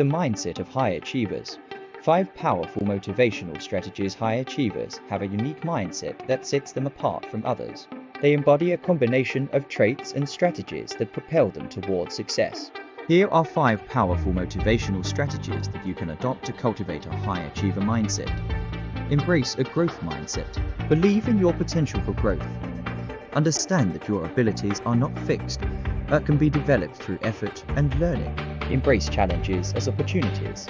The mindset of high achievers. 5 powerful motivational strategies. High achievers have a unique mindset that sets them apart from others. They embody a combination of traits and strategies that propel them towards success. Here are 5 powerful motivational strategies that you can adopt to cultivate a high achiever mindset. Embrace a growth mindset. Believe in your potential for growth. Understand that your abilities are not fixed, but can be developed through effort and learning. Embrace challenges as opportunities.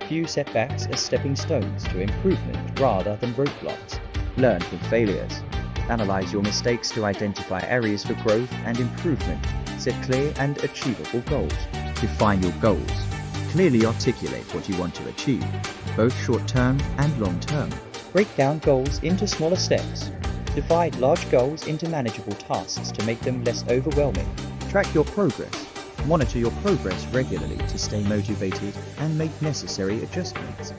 View setbacks as stepping stones to improvement rather than roadblocks. Learn from failures. Analyze your mistakes to identify areas for growth and improvement. Set clear and achievable goals. Define your goals. Clearly articulate what you want to achieve, both short-term and long-term. Break down goals into smaller steps. Divide large goals into manageable tasks to make them less overwhelming. Track your progress. Monitor your progress regularly to stay motivated and make necessary adjustments.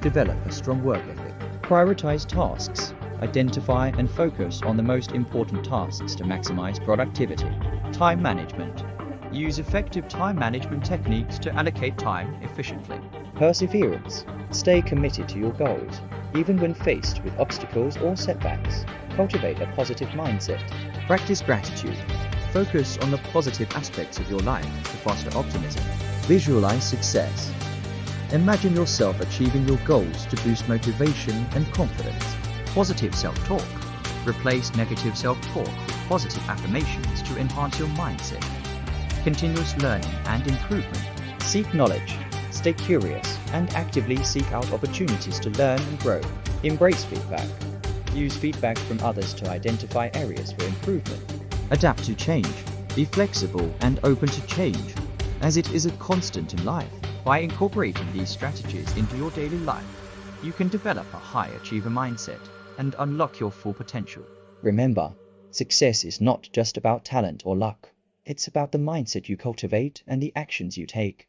Develop a strong work ethic. Prioritize tasks. Identify and focus on the most important tasks to maximize productivity. Time management. Use effective time management techniques to allocate time efficiently. Perseverance. Stay committed to your goals, even when faced with obstacles or setbacks. Cultivate a positive mindset. Practice gratitude. Focus on the positive aspects of your life to foster optimism. Visualize success. Imagine yourself achieving your goals to boost motivation and confidence. Positive self-talk. Replace negative self-talk with positive affirmations to enhance your mindset. Continuous learning and improvement. Seek knowledge. Stay curious and actively seek out opportunities to learn and grow. Embrace feedback. Use feedback from others to identify areas for improvement. Adapt to change. Be flexible and open to change, as it is a constant in life. By incorporating these strategies into your daily life, you can develop a high achiever mindset and unlock your full potential. Remember, success is not just about talent or luck. It's about the mindset you cultivate and the actions you take.